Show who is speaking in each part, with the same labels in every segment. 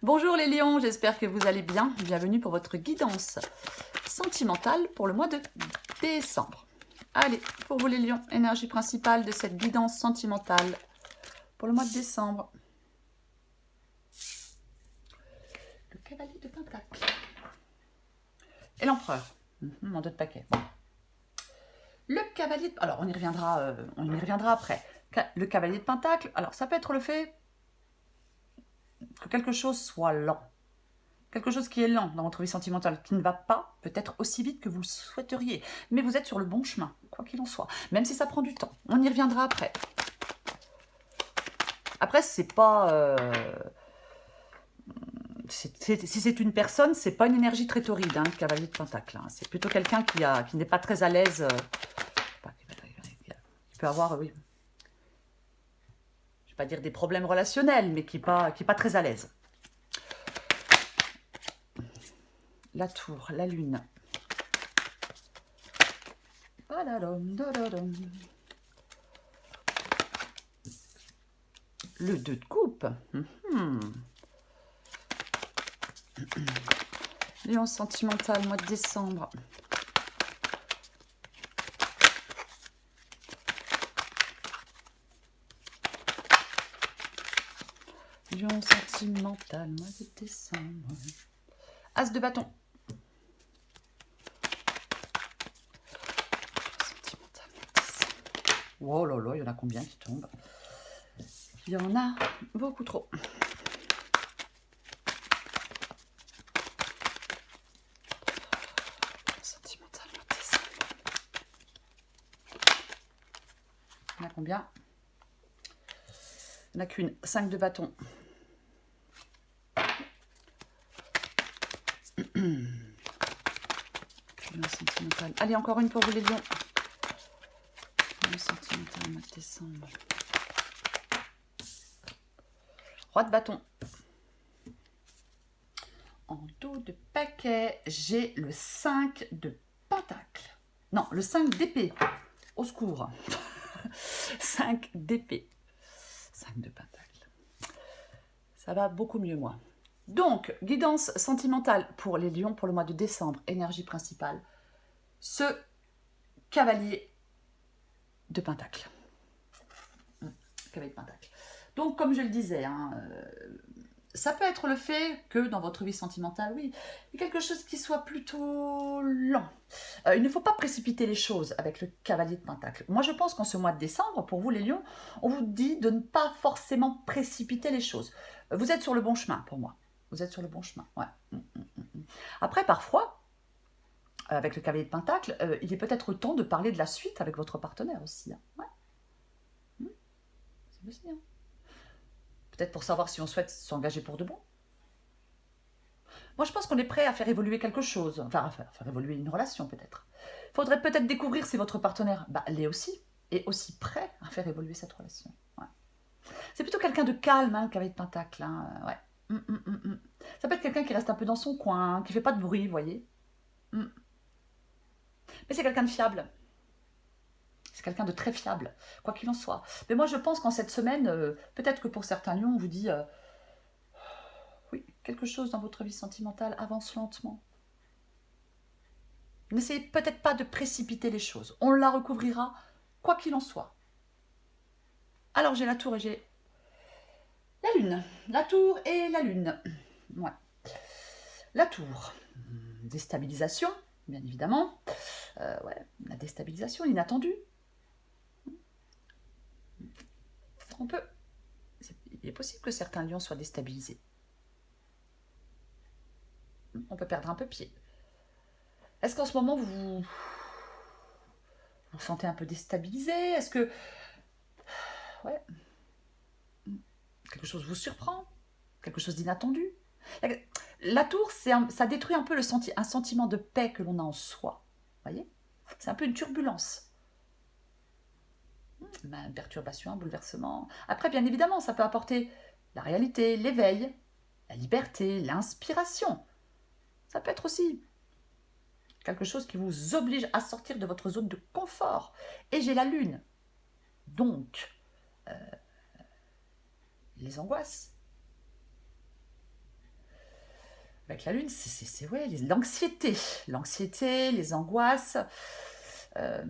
Speaker 1: Bonjour les lions, j'espère que vous allez bien. Bienvenue pour votre guidance sentimentale pour le mois de décembre. Allez, pour vous les lions, énergie principale de cette guidance sentimentale pour le mois de décembre. Le cavalier de Pentacle. Et l'empereur. Mon dos de paquet. Bon. Le cavalier de... Alors, on y reviendra après. Le cavalier de Pentacle, alors ça peut être le fait que quelque chose soit lent. Quelque chose qui est lent dans votre vie sentimentale, qui ne va pas peut-être aussi vite que vous le souhaiteriez. Mais vous êtes sur le bon chemin, quoi qu'il en soit. Même si ça prend du temps. On y reviendra après. Après, c'est pas... si c'est une personne, c'est pas une énergie très torride, hein, le cavalier de Pentacle. Hein. C'est plutôt quelqu'un qui n'est pas très à l'aise. Qui peut avoir, oui... Je ne vais pas dire des problèmes relationnels, mais qui n'est pas très à l'aise. La tour, la lune. Le 2 de coupe. Lion sentimental, mois de décembre. Lion sentimental, mois de décembre. As de bâton. Oh là là, il y en a combien qui tombent? Il y en a beaucoup trop. Sentimental, mois de décembre. Il y en a combien? Il n'y en a qu'une. 5 de bâton. Sentimental. Allez, encore une pour vous les lions. Sentimental, mois de décembre. Roi de bâton. En dos de paquet, j'ai le 5 de pentacle. Non, le 5 d'épée. Au secours. 5 d'épée. 5 de pentacle. Ça va beaucoup mieux, moi. Donc, guidance sentimentale pour les lions pour le mois de décembre. Énergie principale. Ce cavalier de pentacle. Cavalier de pentacle. Donc, comme je le disais, hein, ça peut être le fait que dans votre vie sentimentale, oui, il y a quelque chose qui soit plutôt lent. Il ne faut pas précipiter les choses avec le cavalier de pentacle. Moi, je pense qu'en ce mois de décembre, pour vous les lions, on vous dit de ne pas forcément précipiter les choses. Vous êtes sur le bon chemin pour moi. Vous êtes sur le bon chemin, ouais. Après, parfois, avec le cavalier de pentacle, il est peut-être temps de parler de la suite avec votre partenaire aussi. Hein. Ouais. C'est possible. Hein. Peut-être pour savoir si on souhaite s'engager pour de bon. Moi, je pense qu'on est prêt à faire évoluer quelque chose. Enfin, à faire évoluer une relation, peut-être. Il faudrait peut-être découvrir si votre partenaire l'est aussi. Et aussi prêt à faire évoluer cette relation. Ouais. C'est plutôt quelqu'un de calme, hein, le cavalier de pentacle. Hein, ouais. Ça peut être quelqu'un qui reste un peu dans son coin, qui ne fait pas de bruit, vous voyez. Mais c'est quelqu'un de fiable. C'est quelqu'un de très fiable, quoi qu'il en soit. Mais moi, je pense qu'en cette semaine, peut-être que pour certains lions, on vous dit... oui, quelque chose dans votre vie sentimentale avance lentement. N'essayez peut-être pas de précipiter les choses. On la recouvrira, quoi qu'il en soit. Alors, j'ai la tour et j'ai la lune. La tour et la lune. Ouais. La tour. Déstabilisation, bien évidemment. Ouais, la déstabilisation, l'inattendue. Il est possible que certains lions soient déstabilisés. On peut perdre un peu pied. Est-ce qu'en ce moment, vous vous sentez un peu déstabilisé? Est-ce que... Ouais. Quelque chose vous surprend? Quelque chose d'inattendu? La tour, ça détruit un peu un sentiment de paix que l'on a en soi. Vous voyez? C'est un peu une turbulence. Une perturbation, un bouleversement. Après, bien évidemment, ça peut apporter la réalité, l'éveil, la liberté, l'inspiration. Ça peut être aussi quelque chose qui vous oblige à sortir de votre zone de confort. Et j'ai la lune. Donc, les angoisses, Avec la lune, c'est ouais, l'anxiété. L'anxiété, les angoisses, euh,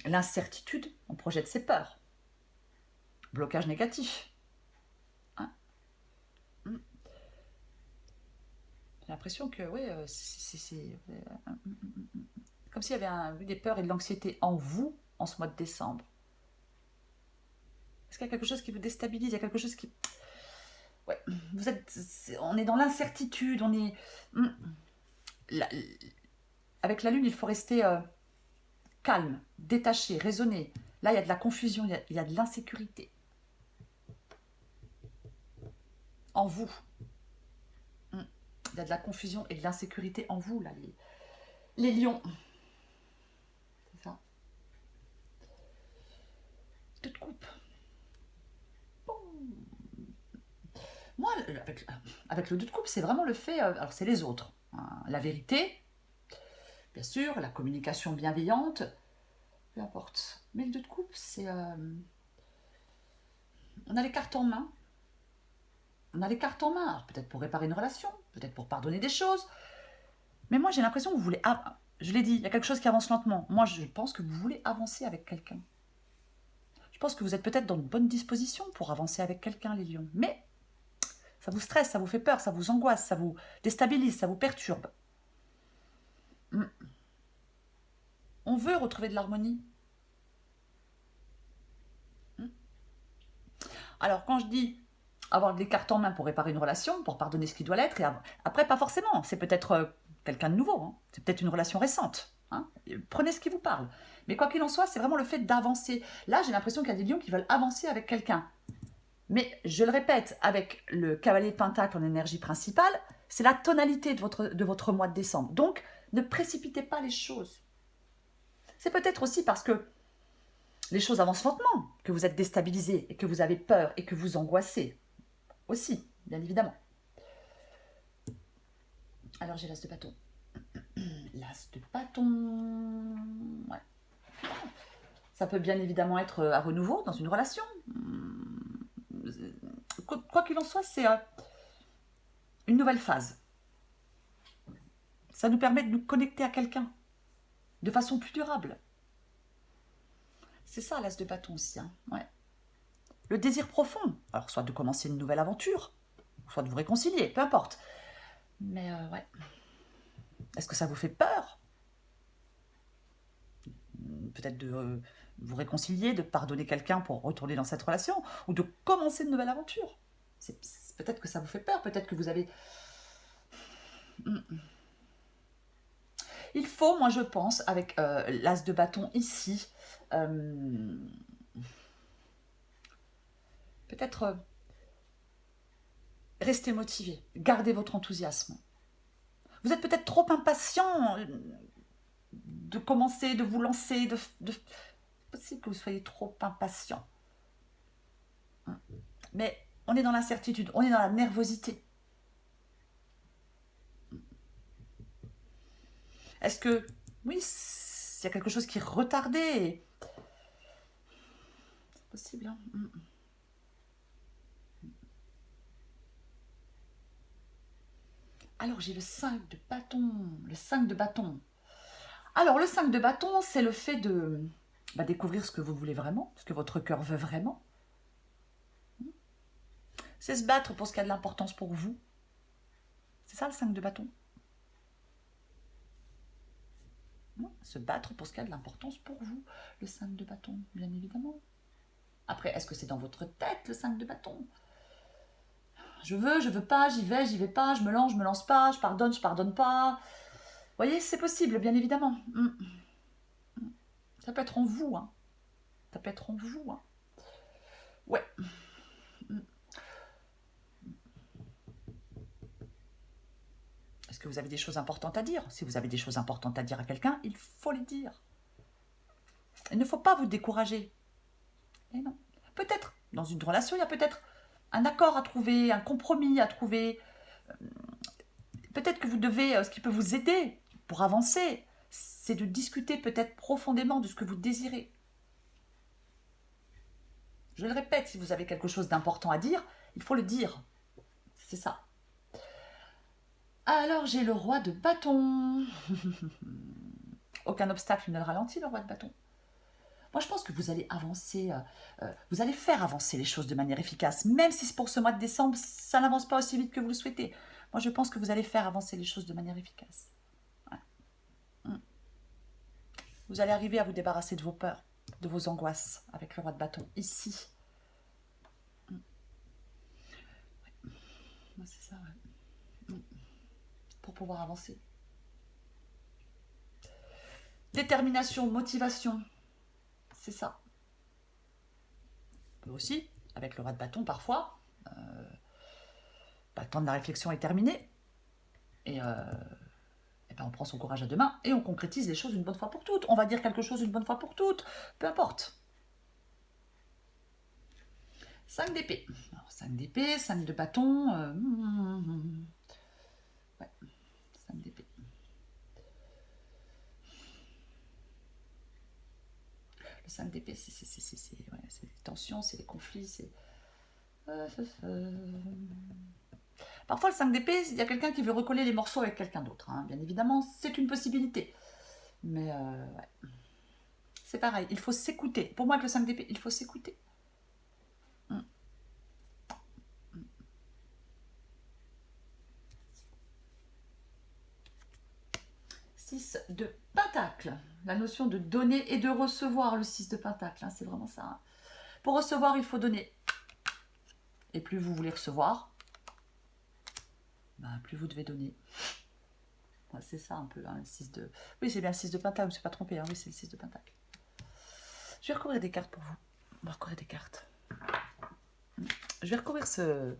Speaker 1: l'incertitude. On projette ses peurs. Blocage négatif. Hein. Mm. J'ai l'impression que, ouais, comme s'il y avait des peurs et de l'anxiété en vous en ce mois de décembre. Est-ce qu'il y a quelque chose qui vous déstabilise? Il y a quelque chose qui... Ouais, on est dans l'incertitude, on est... La- avec la lune, il faut rester calme, détaché, raisonné. Là, il y a de la confusion, il y a de l'insécurité. En vous. Il y a de la confusion et de l'insécurité en vous, là, les lions. C'est ça. Deux de coupe. Moi, avec le deux de coupe, c'est vraiment le fait... alors, c'est les autres. Hein. La vérité, bien sûr, la communication bienveillante, peu importe. Mais le deux de coupe, c'est... on a les cartes en main. On a les cartes en main. Alors, peut-être pour réparer une relation, peut-être pour pardonner des choses. Mais moi, j'ai l'impression que vous voulez... je l'ai dit, il y a quelque chose qui avance lentement. Moi, je pense que vous voulez avancer avec quelqu'un. Je pense que vous êtes peut-être dans de bonnes dispositions pour avancer avec quelqu'un, les lions. Mais ça vous stresse, ça vous fait peur, ça vous angoisse, ça vous déstabilise, ça vous perturbe. On veut retrouver de l'harmonie. Alors, quand je dis avoir des cartes en main pour réparer une relation, pour pardonner ce qui doit l'être, et après, pas forcément. C'est peut-être quelqu'un de nouveau. Hein. C'est peut-être une relation récente. Hein. Prenez ce qui vous parle. Mais quoi qu'il en soit, c'est vraiment le fait d'avancer. Là, j'ai l'impression qu'il y a des lions qui veulent avancer avec quelqu'un. Mais je le répète, avec le cavalier de Pentacle en énergie principale, c'est la tonalité de votre mois de décembre. Donc, ne précipitez pas les choses. C'est peut-être aussi parce que les choses avancent lentement, que vous êtes déstabilisé et que vous avez peur et que vous angoissez. Aussi, bien évidemment. Alors, j'ai l'as de bâton. L'as de bâton... Ouais. Ça peut bien évidemment être à renouveau dans une relation. Quoi qu'il en soit, c'est une nouvelle phase. Ça nous permet de nous connecter à quelqu'un de façon plus durable. C'est ça, l'as de bâton aussi. Hein. Ouais. Le désir profond. Alors, soit de commencer une nouvelle aventure, soit de vous réconcilier, peu importe. Mais ouais. Est-ce que ça vous fait peur? Peut-être de vous réconcilier, de pardonner quelqu'un pour retourner dans cette relation, ou de commencer une nouvelle aventure. Peut-être que ça vous fait peur, peut-être que vous avez... Il faut, moi je pense, avec l'as de bâton ici, peut-être rester motivé, garder votre enthousiasme. Vous êtes peut-être trop impatient de commencer, de vous lancer, c'est possible que vous soyez trop impatient. Mais on est dans l'incertitude, on est dans la nervosité. Est-ce que, oui, il y a quelque chose qui est retardé? C'est possible, hein. Alors, j'ai le 5 de bâton. Le 5 de bâton. Alors, le 5 de bâton, c'est le fait de découvrir ce que vous voulez vraiment, ce que votre cœur veut vraiment. C'est se battre pour ce qui a de l'importance pour vous. C'est ça, le 5 de bâton. Se battre pour ce qui a de l'importance pour vous, le 5 de bâton, bien évidemment. Après, est-ce que c'est dans votre tête, le 5 de bâton? Je veux pas, j'y vais pas, je me lance pas, je pardonne pas. Vous voyez, c'est possible, bien évidemment. Ça peut être en vous, hein. Ça peut être en vous, hein. Ouais. Est-ce que vous avez des choses importantes à dire? Si vous avez des choses importantes à dire à quelqu'un, il faut les dire. Il ne faut pas vous décourager. Et non. Peut-être, dans une relation, il y a peut-être un accord à trouver, un compromis à trouver. Peut-être que vous devez, ce qui peut vous aider pour avancer, c'est de discuter peut-être profondément de ce que vous désirez. Je le répète, si vous avez quelque chose d'important à dire, il faut le dire. C'est ça. Alors, j'ai le roi de bâton. Aucun obstacle ne le ralentit, le roi de bâton. Moi, je pense que vous allez avancer, vous allez faire avancer les choses de manière efficace, même si c'est pour ce mois de décembre, ça n'avance pas aussi vite que vous le souhaitez. Moi, je pense que vous allez faire avancer les choses de manière efficace. Ouais. Vous allez arriver à vous débarrasser de vos peurs, de vos angoisses avec le roi de bâton, ici. Ouais, c'est ça, ouais. Pour pouvoir avancer. Détermination, motivation, c'est ça. On peut aussi, avec le roi de bâton, parfois, le temps de la réflexion est terminé, et ben on prend son courage à deux mains, et on concrétise les choses une bonne fois pour toutes. On va dire quelque chose une bonne fois pour toutes, peu importe. 5 d'épée. 5 d'épée, 5 de bâton. Ouais, 5 d'épée. Le 5 d'épée, c'est les tensions, c'est les conflits, c'est... Parfois, le 5 d'épée, il y a quelqu'un qui veut recoller les morceaux avec quelqu'un d'autre. Hein. Bien évidemment, c'est une possibilité. Mais ouais. C'est pareil, il faut s'écouter. Pour moi, avec le 5 d'épée, il faut s'écouter. 6 de pentacle. La notion de donner et de recevoir, le 6 de pentacle. Hein, c'est vraiment ça. Hein. Pour recevoir, il faut donner. Et plus vous voulez recevoir, ben, plus vous devez donner. Ouais, c'est ça un peu, hein, le 6 de... Oui, c'est bien le 6 de pentacle, je ne me suis pas trompée. Hein, oui, c'est le 6 de pentacle. Je vais recouvrir des cartes pour vous. On va recouvrir des cartes. Je vais recouvrir ce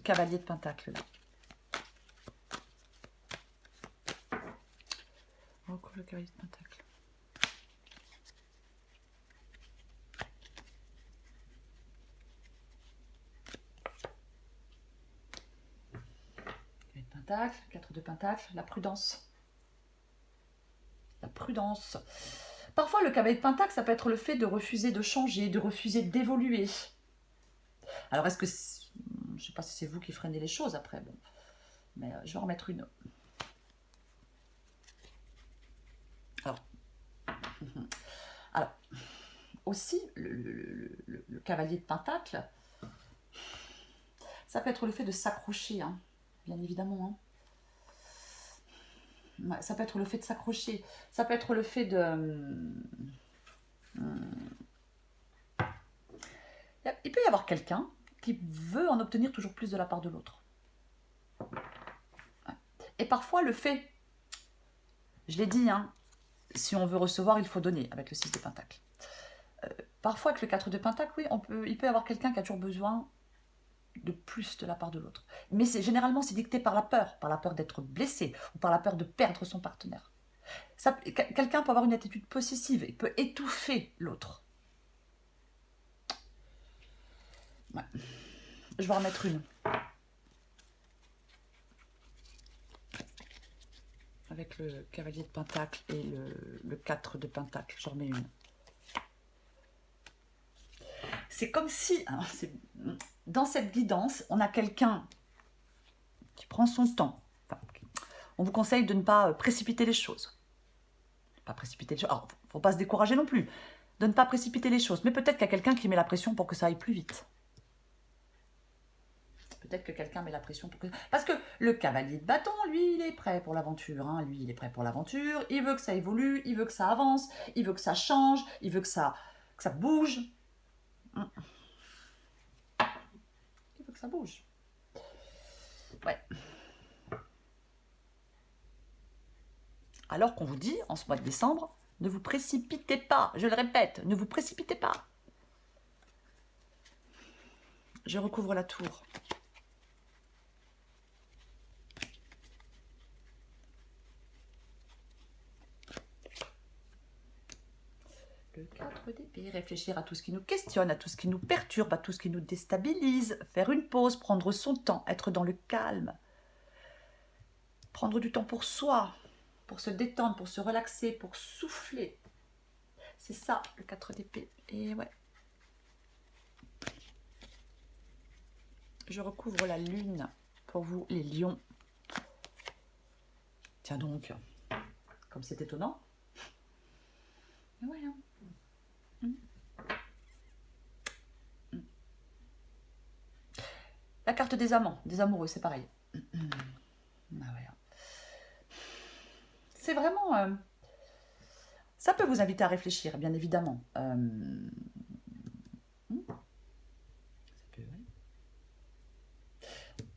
Speaker 1: cavalier de pentacle là. On recouvre le cavalier de pentacle. Pentacle, 4 de pentacle, la prudence. La prudence. Parfois, le cavalier de pentacle, ça peut être le fait de refuser de changer, de refuser d'évoluer. Alors, est-ce que... Je ne sais pas si c'est vous qui freinez les choses après, bon. Mais je vais en remettre une. Alors aussi, le cavalier de pentacle, ça peut être le fait de s'accrocher, hein, bien évidemment. Hein. Ça peut être le fait de s'accrocher. Ça peut être le fait de... Il peut y avoir quelqu'un qui veut en obtenir toujours plus de la part de l'autre. Et parfois, le fait... Je l'ai dit, hein, si on veut recevoir, il faut donner, avec le 6 de pentacle. Parfois, avec le 4 de pentacle, oui, il peut y avoir quelqu'un qui a toujours besoin de plus de la part de l'autre. Mais généralement, c'est dicté par la peur d'être blessé ou par la peur de perdre son partenaire. Quelqu'un peut avoir une attitude possessive, il peut étouffer l'autre. Ouais. Je vais en remettre une. Avec le cavalier de pentacle et le 4 de pentacle, j'en remets une. C'est comme si, hein, dans cette guidance, on a quelqu'un qui prend son temps. Enfin, on vous conseille de ne pas précipiter les choses. Pas précipiter les choses. Alors, faut pas se décourager non plus. De ne pas précipiter les choses. Mais peut-être qu'il y a quelqu'un qui met la pression pour que ça aille plus vite. Peut-être que quelqu'un met la pression pour que... Parce que le cavalier de bâton, lui, il est prêt pour l'aventure. Hein. Lui, il est prêt pour l'aventure. Il veut que ça évolue. Il veut que ça avance. Il veut que ça change. Il veut que ça bouge. Il veut que ça bouge. Ouais. Alors qu'on vous dit, en ce mois de décembre, ne vous précipitez pas. Je le répète, ne vous précipitez pas. Je recouvre la tour. Le 4 d'épée, réfléchir à tout ce qui nous questionne, à tout ce qui nous perturbe, à tout ce qui nous déstabilise, faire une pause, prendre son temps, être dans le calme, prendre du temps pour soi, pour se détendre, pour se relaxer, pour souffler. C'est ça, le 4 d'épée. Et ouais. Je recouvre la lune pour vous, les lions. Tiens donc, comme c'est étonnant. Et ouais, hein. La carte des amants, des amoureux, c'est pareil. Ah ouais. C'est vraiment... ça peut vous inviter à réfléchir, bien évidemment.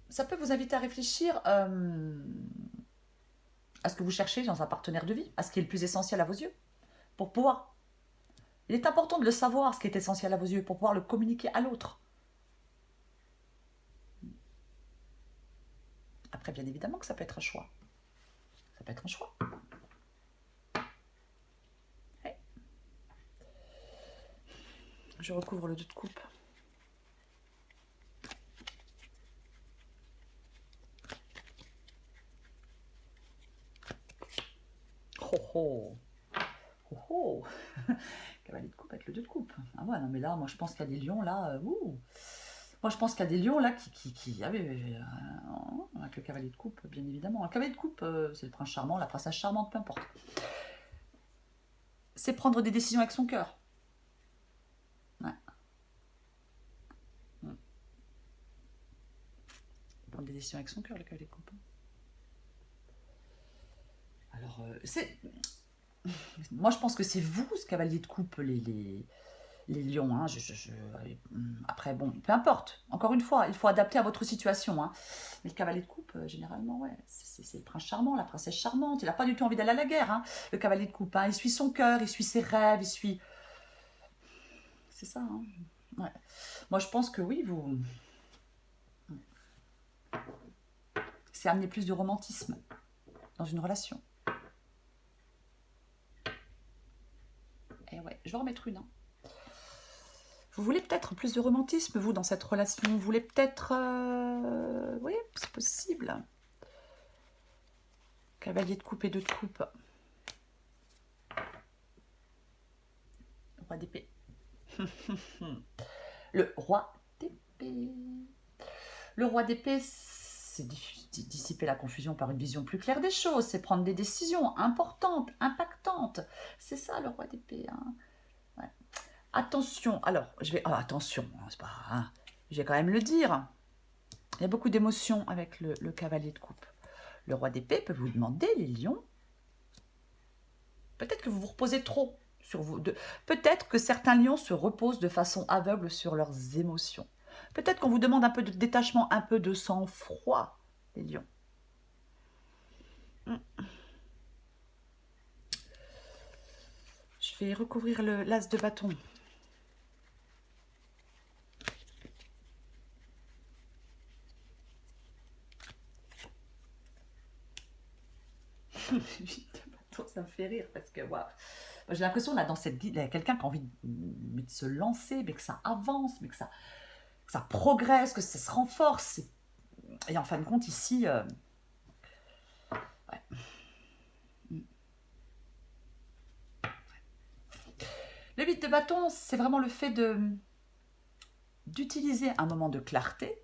Speaker 1: Ça peut vous inviter à réfléchir à ce que vous cherchez dans un partenaire de vie, à ce qui est le plus essentiel à vos yeux, pour pouvoir... Il est important de le savoir, ce qui est essentiel à vos yeux, pour pouvoir le communiquer à l'autre. Après, bien évidemment que ça peut être un choix. Ça peut être un choix. Ouais. Je recouvre le 2 de coupe. Oh oh. Oh oh. Cavalier de coupe avec le 2 de coupe. Ah ouais, non mais là, moi je pense qu'il y a des lions là. Moi je pense qu'il y a des lions là qui avec le cavalier de coupe, bien évidemment. Le cavalier de coupe, c'est le prince charmant, la princesse charmante, peu importe. C'est prendre des décisions avec son cœur. Ouais. Prendre des décisions avec son cœur, le cavalier de coupe. Alors, moi je pense que c'est vous, ce cavalier de coupe, les lions. Hein. Après, bon, peu importe. Encore une fois, il faut adapter à votre situation. Hein. Mais le cavalier de coupe, généralement, ouais, c'est le prince charmant, la princesse charmante. Il n'a pas du tout envie d'aller à la guerre, hein, le cavalier de coupe. Hein. Il suit son cœur, il suit ses rêves, il suit... C'est ça, hein. Ouais. Moi, je pense que oui, vous... C'est amener plus de romantisme dans une relation. Et ouais, je vais en remettre une. Hein. Vous voulez peut-être plus de romantisme, vous, dans cette relation. Vous voulez peut-être... Oui, c'est possible. Cavalier de coupe et 2 de coupe. Roi d'épée. Le roi d'épée. Le roi d'épée, c'est dissiper la confusion par une vision plus claire des choses. C'est prendre des décisions importantes, impactantes. C'est ça, le roi d'épée. Hein. Ouais. Attention, alors, je vais... attention, c'est pas... Hein, je vais quand même le dire. Il y a beaucoup d'émotions avec le cavalier de coupe. Le roi d'épée peut vous demander, les lions, peut-être que vous vous reposez trop sur vous. Peut-être que certains lions se reposent de façon aveugle sur leurs émotions. Peut-être qu'on vous demande un peu de détachement, un peu de sang-froid, les lions. Je vais recouvrir l'as de bâton. Ça me fait rire parce que wow. J'ai l'impression là dans cette guide, il y a quelqu'un qui a envie de se lancer, mais que ça avance, mais que ça progresse, que ça se renforce. Et en fin de compte, ici, ouais. Le 8 de bâton, c'est vraiment le fait d'utiliser un moment de clarté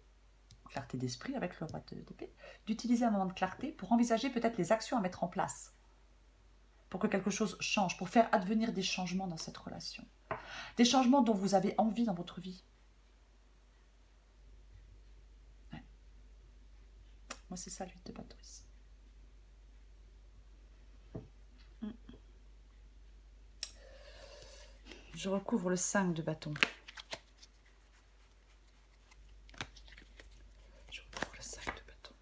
Speaker 1: d'esprit avec le roi d'épée, d'utiliser un moment de clarté pour envisager peut-être les actions à mettre en place, pour que quelque chose change, pour faire advenir des changements dans cette relation. Des changements dont vous avez envie dans votre vie. Ouais. Moi, c'est ça, le 8 de bâton ici. Je recouvre le 5 de bâton. Je recouvre le 5 de bâton.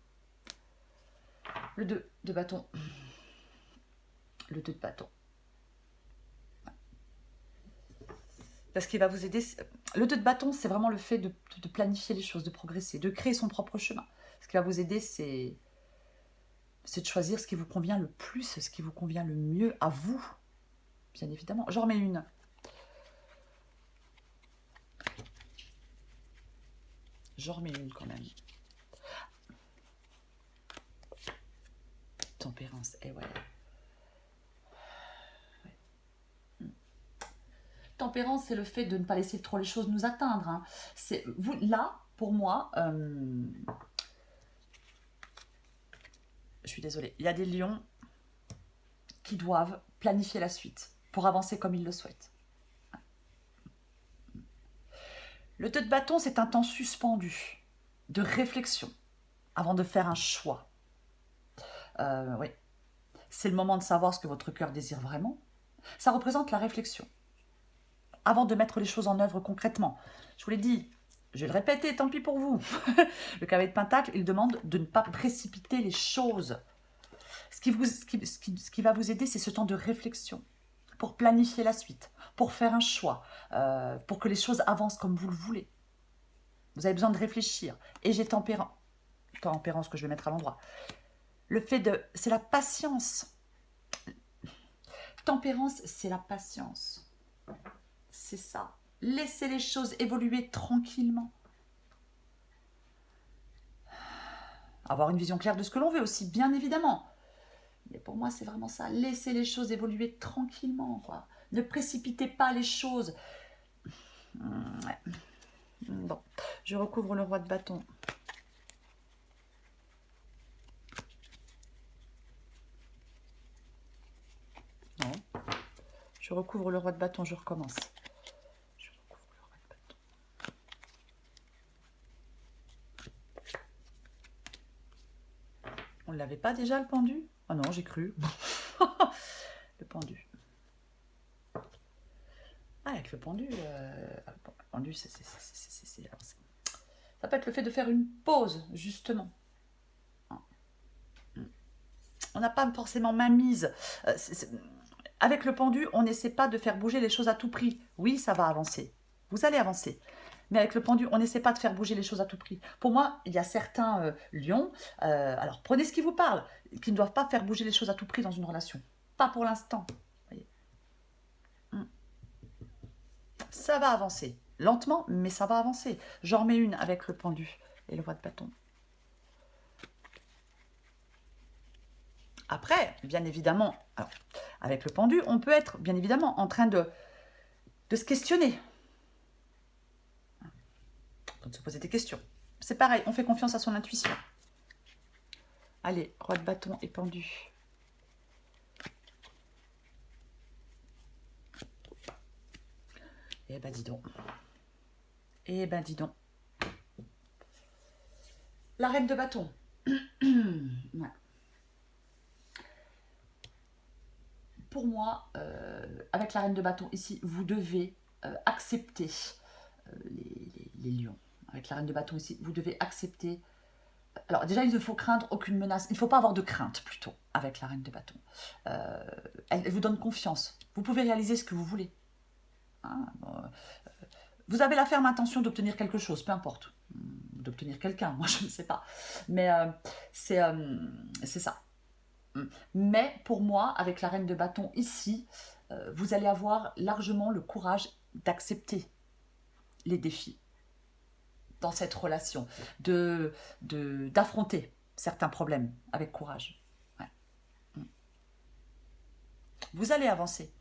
Speaker 1: Le 2 de bâton. Le 2 de bâton. Parce qu'il va vous aider. Le 2 de bâton, c'est vraiment le fait de planifier les choses, de progresser, de créer son propre chemin. Ce qui va vous aider, c'est de choisir ce qui vous convient le plus, ce qui vous convient le mieux à vous, bien évidemment. J'en remets une. J'en remets une quand même. Tempérance, et ouais. Tempérance, c'est le fait de ne pas laisser trop les choses nous atteindre. Hein. Vous, là, pour moi, je suis désolée. Il y a des lions qui doivent planifier la suite pour avancer comme ils le souhaitent. Le 2 de bâton, c'est un temps suspendu de réflexion avant de faire un choix. Oui, c'est le moment de savoir ce que votre cœur désire vraiment. Ça représente la réflexion avant de mettre les choses en œuvre concrètement. Je vous l'ai dit, je vais le répéter, tant pis pour vous. Le cavalier de Pentacle, il demande de ne pas précipiter les choses. Ce qui va vous aider, c'est ce temps de réflexion pour planifier la suite, pour faire un choix, pour que les choses avancent comme vous le voulez. Vous avez besoin de réfléchir. Et j'ai tempérance que je vais mettre à l'endroit. C'est la patience. Tempérance, c'est la patience. C'est ça. Laissez les choses évoluer tranquillement. Avoir une vision claire de ce que l'on veut aussi, bien évidemment. Mais pour moi, c'est vraiment ça. Laissez les choses évoluer tranquillement, quoi. Ne précipitez pas les choses. Ouais. Bon, je recouvre le roi de bâton. Non. Je recouvre le roi de bâton, je recommence. Je recouvre le roi de bâton. On ne l'avait pas déjà, le pendu? Oh non, j'ai cru. Le pendu. Ah, avec le pendu, ça peut être le fait de faire une pause, justement. On n'a pas forcément main mise. Avec le pendu, on n'essaie pas de faire bouger les choses à tout prix. Oui, ça va avancer. Vous allez avancer. Mais avec le pendu, on n'essaie pas de faire bouger les choses à tout prix. Pour moi, il y a certains lions, alors prenez ce qui vous parle, qui ne doivent pas faire bouger les choses à tout prix dans une relation. Pas pour l'instant. Ça va avancer. Lentement, mais ça va avancer. J'en remets une avec le pendu et le roi de bâton. Après, bien évidemment, alors, avec le pendu, on peut être, bien évidemment, en train de se questionner. De se poser des questions. C'est pareil, on fait confiance à son intuition. Allez, roi de bâton et pendu. Eh ben, dis donc. Eh ben, dis donc. La reine de bâton. Ouais. Pour moi, avec la reine de bâton, ici, vous devez accepter les lions. Avec la reine de bâton, ici, vous devez accepter... Alors déjà, il ne faut craindre aucune menace. Il ne faut pas avoir de crainte, plutôt, avec la reine de bâton. Elle vous donne confiance. Vous pouvez réaliser ce que vous voulez. Hein, vous avez la ferme intention d'obtenir quelque chose, peu importe. D'obtenir quelqu'un, moi je ne sais pas. Mais c'est ça. Mais pour moi, avec la reine de bâton ici, vous allez avoir largement le courage d'accepter les défis dans cette relation, d'affronter certains problèmes avec courage. Ouais. Vous allez avancer.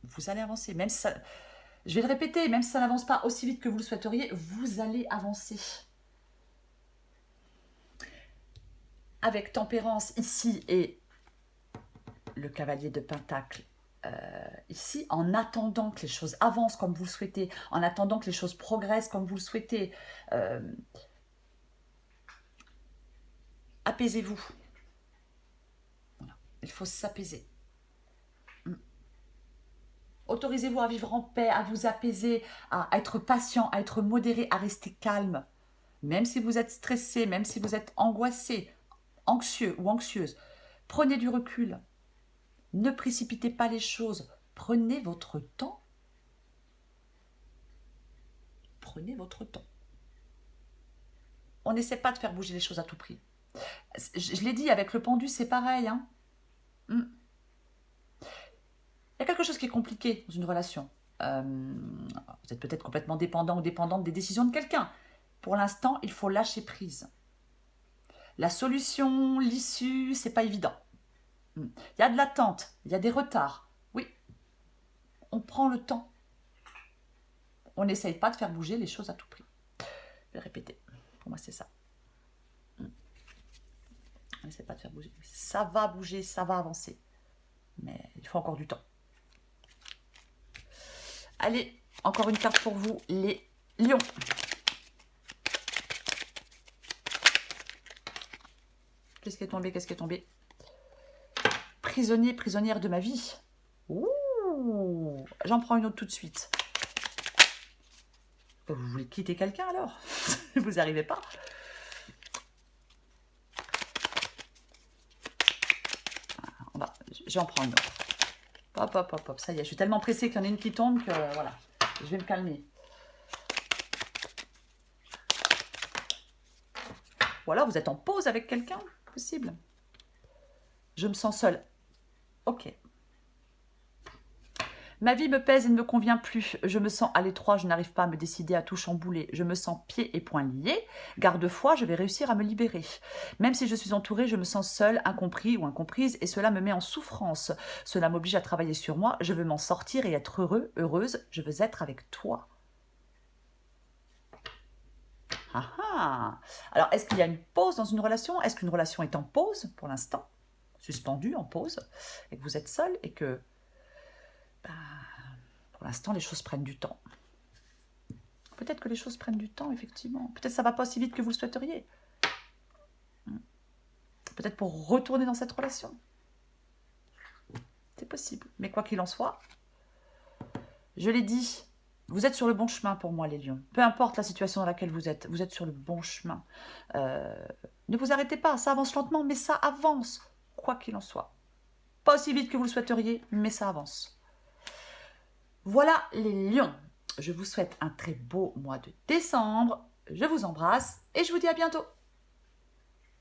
Speaker 1: Vous allez avancer. Même si ça, je vais le répéter, même si ça n'avance pas aussi vite que vous le souhaiteriez, vous allez avancer. Avec tempérance ici et le cavalier de Pentacle ici, en attendant que les choses avancent comme vous le souhaitez, en attendant que les choses progressent comme vous le souhaitez, apaisez-vous. Voilà. Il faut s'apaiser. Autorisez-vous à vivre en paix, à vous apaiser, à être patient, à être modéré, à rester calme. Même si vous êtes stressé, même si vous êtes angoissé, anxieux ou anxieuse, prenez du recul. Ne précipitez pas les choses. Prenez votre temps. Prenez votre temps. On n'essaie pas de faire bouger les choses à tout prix. Je l'ai dit, avec le pendu, c'est pareil. Hein. Il y a quelque chose qui est compliqué dans une relation. Vous êtes peut-être complètement dépendant ou dépendante des décisions de quelqu'un. Pour l'instant, il faut lâcher prise. La solution, l'issue, c'est pas évident. Il y a de l'attente, il y a des retards. Oui, on prend le temps. On n'essaye pas de faire bouger les choses à tout prix. Je vais répéter. Pour moi, c'est ça. n'essaie pas de faire bouger. Ça va bouger, ça va avancer. Mais il faut encore du temps. Allez, encore une carte pour vous, les lions. Qu'est-ce qui est tombé? Qu'est-ce qui est tombé? Prisonnier, prisonnière de ma vie. Ouh, j'en prends une autre tout de suite. Vous voulez quitter quelqu'un alors? Vous n'arrivez pas? J'en prends une autre. Hop, hop, hop, hop. Ça y est, je suis tellement pressée qu'il y en a une qui tombe que voilà. Je vais me calmer. Ou alors vous êtes en pause avec quelqu'un? Possible. Je me sens seule. Ok. Ma vie me pèse et ne me convient plus. Je me sens à l'étroit, je n'arrive pas à me décider à tout chambouler. Je me sens pieds et poings liés. Garde-foi, je vais réussir à me libérer. Même si je suis entourée, je me sens seule, incompris ou incomprise et cela me met en souffrance. Cela m'oblige à travailler sur moi. Je veux m'en sortir et être heureux, heureuse. Je veux être avec toi. Ah ah. Alors, est-ce qu'il y a une pause dans une relation? Est-ce qu'une relation est en pause pour l'instant? Suspendue, en pause? Et que vous êtes seul et que... pour l'instant, les choses prennent du temps. Peut-être que les choses prennent du temps, effectivement. Peut-être que ça ne va pas aussi vite que vous le souhaiteriez. Peut-être pour retourner dans cette relation. C'est possible. Mais quoi qu'il en soit, je l'ai dit, vous êtes sur le bon chemin pour moi, les lions. Peu importe la situation dans laquelle vous êtes sur le bon chemin. Ne vous arrêtez pas, ça avance lentement, mais ça avance. Quoi qu'il en soit. Pas aussi vite que vous le souhaiteriez, mais ça avance. Voilà les lions. Je vous souhaite un très beau mois de décembre. Je vous embrasse et je vous dis à bientôt.